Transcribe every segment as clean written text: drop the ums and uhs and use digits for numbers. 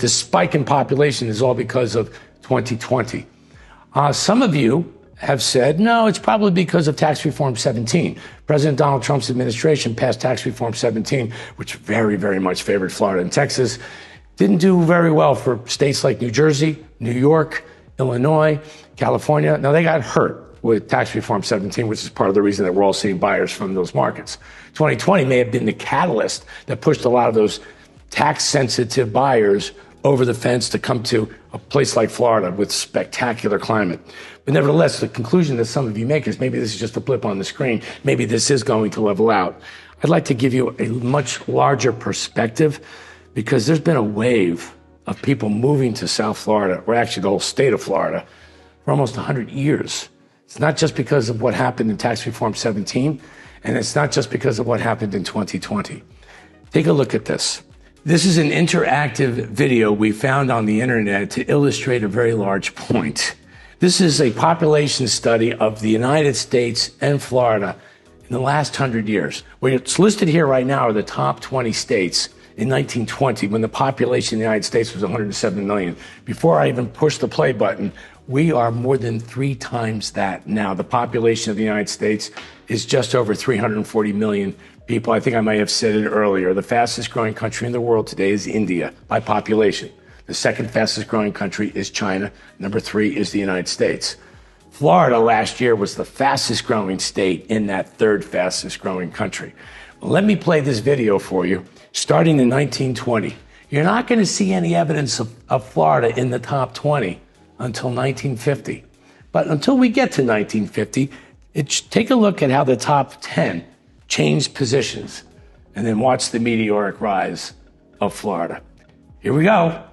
This spike in population is all because of 2020. Some of you have said, no, it's probably because of Tax Reform 17. President Donald Trump's administration passed Tax Reform 17, which very, very much favored Florida and Texas. Didn't do very well for states like New Jersey, New York, Illinois, California. Now, they got hurt with Tax Reform 17, which is part of the reason that we're all seeing buyers from those markets. 2020 may have been the catalyst that pushed a lot of those tax-sensitive buyers over the fence to come to a place like Florida with spectacular climate. But nevertheless, the conclusion that some of you make is maybe this is just a blip on the screen. Maybe this is going to level out. I'd like to give you a much larger perspective because there's been a wave of people moving to South Florida, or actually the whole state of Florida, for almost 100 years. It's not just because of what happened in Tax Reform 17, and it's not just because of what happened in 2020. Take a look at this. This is an interactive video we found on the internet to illustrate a very large point. This is a population study of the United States and Florida in the last 100 years. What's listed here right now are the top 20 states in 1920, when the population in the United States was 107 million. Before I even pushed the play button, we are more than 3 times that now. The population of the United States is just over 340 million people. I think I may have said it earlier. The fastest growing country in the world today is India by population. The second fastest growing country is China. Number 3 is the United States. Florida last year was the fastest growing state in that third fastest growing country. Well, let me play this video for you, starting in 1920. You're not going to see any evidence of Florida in the top 20 until 1950. But until we get to 1950, take a look at how the top 10 changed positions, and then watch the meteoric rise of Florida. Here we go.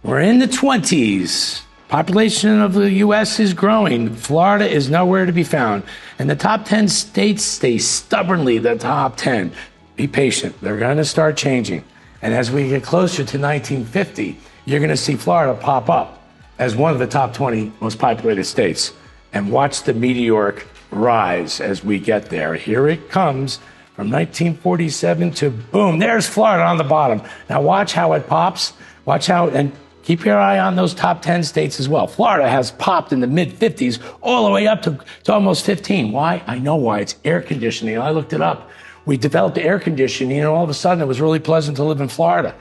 We're in the 20s. Population of the U.S. is growing. Florida is nowhere to be found. And the top 10 states stay stubbornly the top 10. Be patient. They're going to start changing. And as we get closer to 1950, you're going to see Florida pop up as one of the top 20 most populated states. And watch the meteoric rise as we get there. Here it comes from 1947 to boom, there's Florida on the bottom. Now watch how it pops. Watch how, and keep your eye on those top 10 states as well. Florida has popped in the mid-50s all the way up to almost 15. Why? I know why. It's air conditioning. I looked it up. We developed air conditioning, and all of a sudden it was really pleasant to live in Florida.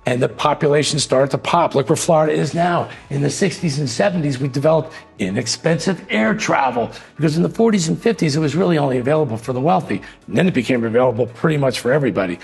And the population started to pop. Look where Florida is now. In the 60s and 70s, we developed inexpensive air travel because in the 40s and 50s, it was really only available for the wealthy. And then it became available pretty much for everybody.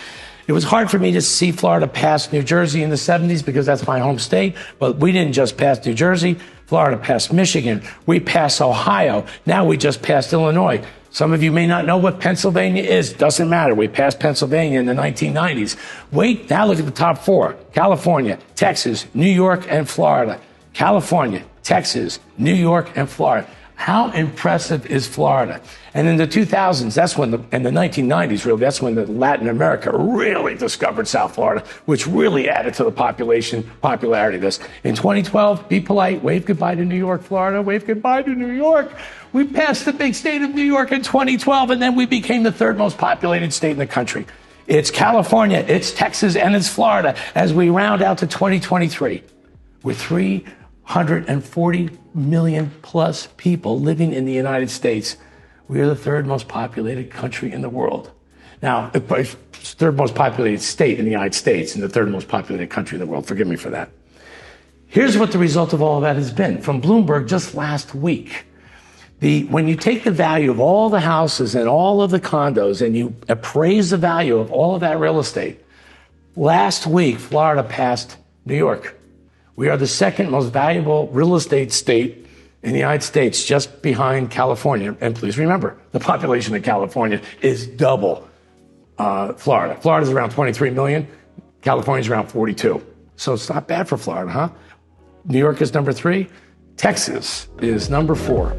It was hard for me to see Florida pass New Jersey in the 70s because that's my home state. But we didn't just pass New Jersey. Florida passed Michigan. We passed Ohio. Now we just passed Illinois. Some of you may not know what Pennsylvania is. Doesn't matter. We passed Pennsylvania in the 1990s. Wait, now look at the top 4. California, Texas, New York, and Florida. California, Texas, New York, and Florida. How impressive is Florida? And in the 2000s, in the 1990s, really, that's when the Latin America really discovered South Florida, which really added to the popularity of this. In 2012, be polite, wave goodbye to New York, Florida, wave goodbye to New York. We passed the big state of New York in 2012, and then we became the 3rd most populated state in the country. It's California, it's Texas, and it's Florida as we round out to 2023 with 340 million plus people living in the United States. We are the 3rd most populated country in the world. Now, the 3rd most populated state in the United States and the 3rd most populated country in the world. Forgive me for that. Here's what the result of all of that has been. From Bloomberg just last week, when you take the value of all the houses and all of the condos and you appraise the value of all of that real estate, last week, Florida passed New York. We are the 2nd most valuable real estate state in the United States, just behind California. And please remember, the population of California is double Florida. Florida's around 23 million. California's around 42. So it's not bad for Florida, huh? New York is number 3. Texas is number 4.